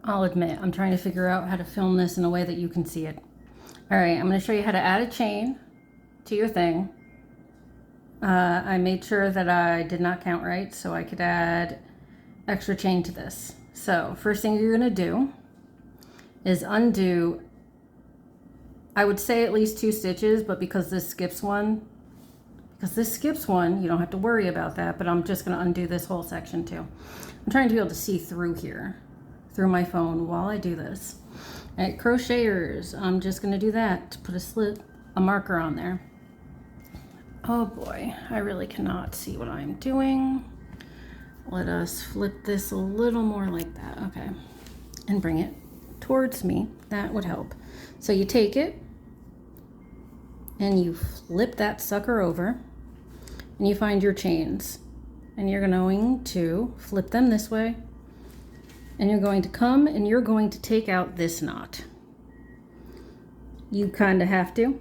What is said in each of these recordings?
I'll admit, I'm trying to figure out how to film this in a way that you can see it. All right, I'm going to show you how to add a chain to your thing. I made sure that I did not count right so I could add extra chain to this. So first thing you're going to do is undo, I would say at least 2 stitches, but because this skips one, you don't have to worry about that, but I'm just going to undo this whole section too. I'm trying to be able to see through here, through my phone while I do this. All right, crocheters, I'm just going to do that to put a marker on there. Oh boy, I really cannot see what I'm doing. Let us flip this a little more like that, okay, and bring it towards me. That would help. So you take it and you flip that sucker over and you find your chains and you're going to flip them this way and you're going to come and you're going to take out this knot. You kind of have to.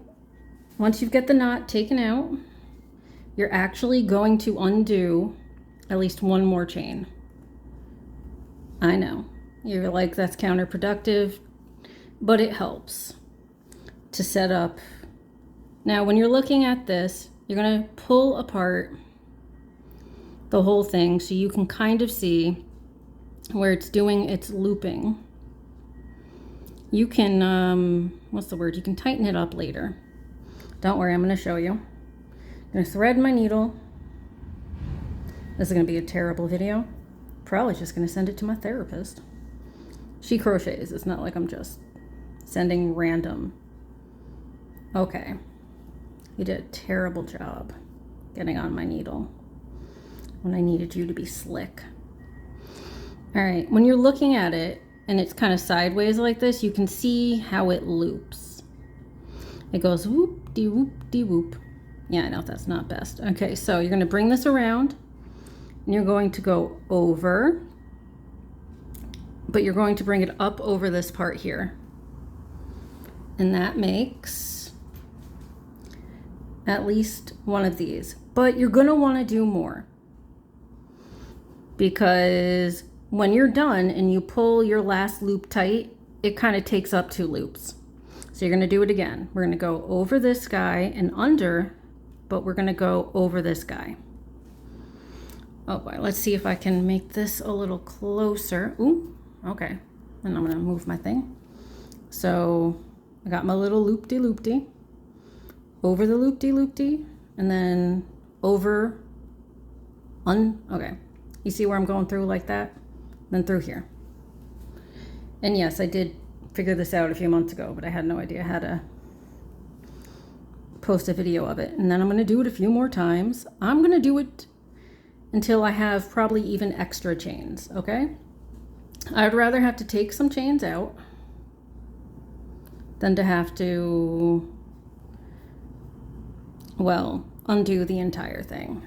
Once you've got the knot taken out, you're actually going to undo at least 1 more chain. I know, you're like, that's counterproductive, but it helps to set up. Now, when you're looking at this, you're gonna pull apart the whole thing so you can kind of see where it's doing its looping. You can, what's the word? You can tighten it up later. Don't worry, I'm gonna show you. I'm gonna thread my needle. This is gonna be a terrible video. Probably just gonna send it to my therapist. She crochets, it's not like I'm just sending random. Okay, you did a terrible job getting on my needle when I needed you to be slick. All right, when you're looking at it and it's kind of sideways like this, you can see how it loops. It goes whoop de whoop de whoop. Yeah, I know that's not best. Okay, so you're gonna bring this around and you're going to go over, but you're going to bring it up over this part here. And that makes at least one of these, but you're gonna wanna do more because when you're done and you pull your last loop tight, it kind of takes up 2 loops. So you're gonna do it again. We're gonna go over this guy and under, but we're gonna go over this guy. Oh boy, let's see if I can make this a little closer. Ooh, okay. And I'm gonna move my thing. So I got my little loop-de-loop-de, over the loop-de-loop-de, and then over, okay. You see where I'm going through like that? Then through here. And yes, I did figure this out a few months ago, but I had no idea how to post a video of it. And then I'm gonna do it a few more times. I'm gonna do it until I have probably even extra chains, okay? I'd rather have to take some chains out than to have to, well, undo the entire thing.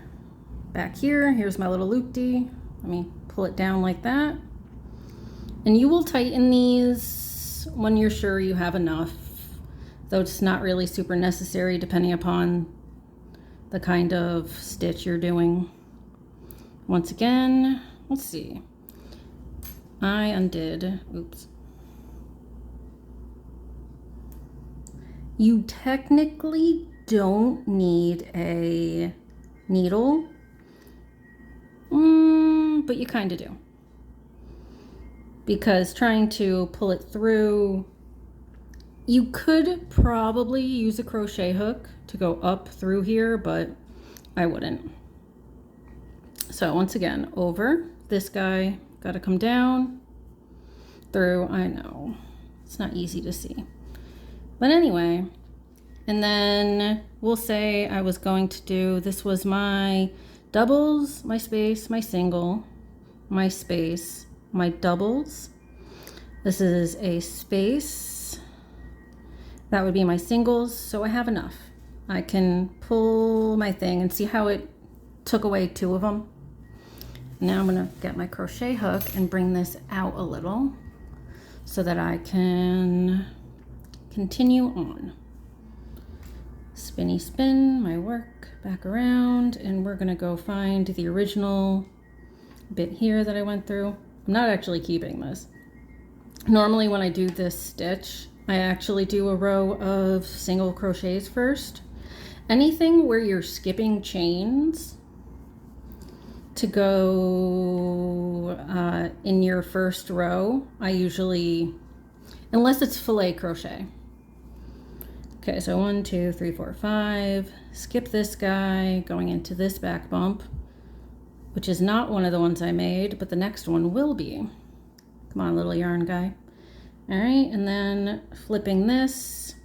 Back here, here's my little loop-de. Let me pull it down like that. And you will tighten these when you're sure you have enough, though it's not really super necessary depending upon the kind of stitch you're doing. Once again, let's see. I undid, oops. You technically don't need a needle, but you kind of do. Because trying to pull it through, you could probably use a crochet hook to go up through here, but I wouldn't. So once again, over this guy, got to come down through. I know it's not easy to see, but anyway, and then we'll say I was going to do, this was my doubles, my space, my single, my space, my doubles. This is a space. That would be my singles. So I have enough. I can pull my thing and see how it took away 2 of them. Now I'm gonna get my crochet hook and bring this out a little so that I can continue on. Spinny spin my work back around, and we're gonna go find the original bit here that I went through. I'm not actually keeping this. Normally when I do this stitch, I actually do a row of single crochets first. Anything where you're skipping chains to go in your first row, I usually, unless it's filet crochet. Okay, so 1, 2, 3, 4, 5. Skip this guy, going into this back bump, which is not one of the ones I made, but the next one will be. Come on, little yarn guy. All right, and then flipping this,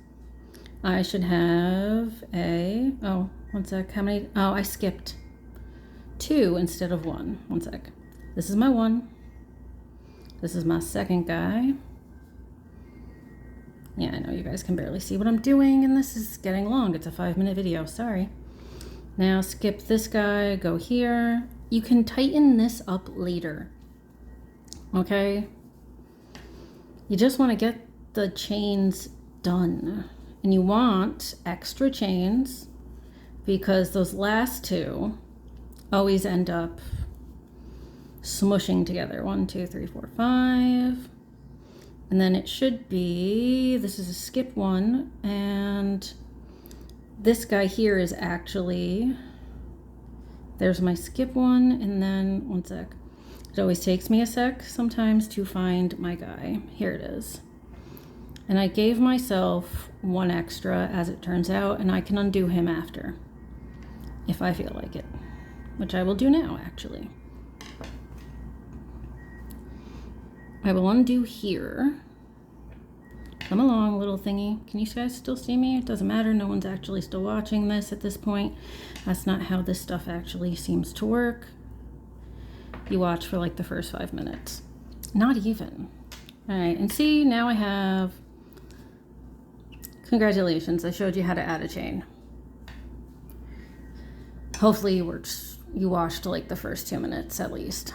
I should have a, oh, one sec, how many? Oh, I skipped 2 instead of 1. One sec. This is my 1. This is my second guy. Yeah, I know you guys can barely see what I'm doing, and this is getting long. It's a 5-minute video, sorry. Now skip this guy, go here. You can tighten this up later, okay? You just want to get the chains done. And you want extra chains because those last 2 always end up smushing together. 1, 2, 3, 4, 5. And then it should be, this is a skip 1, and this guy here is actually, there's my skip 1, and then, one sec. It always takes me a sec sometimes to find my guy. Here it is. And I gave myself 1 extra, as it turns out, and I can undo him after, if I feel like it, which I will do now, actually. I will undo here. Come along, little thingy. Can you guys still see me? It doesn't matter. No one's actually still watching this at this point. That's not how this stuff actually seems to work. You watch for like the first 5 minutes. Not even. All right, and see, now I have, congratulations, I showed you how to add a chain. Hopefully you watched like the first 2 minutes at least.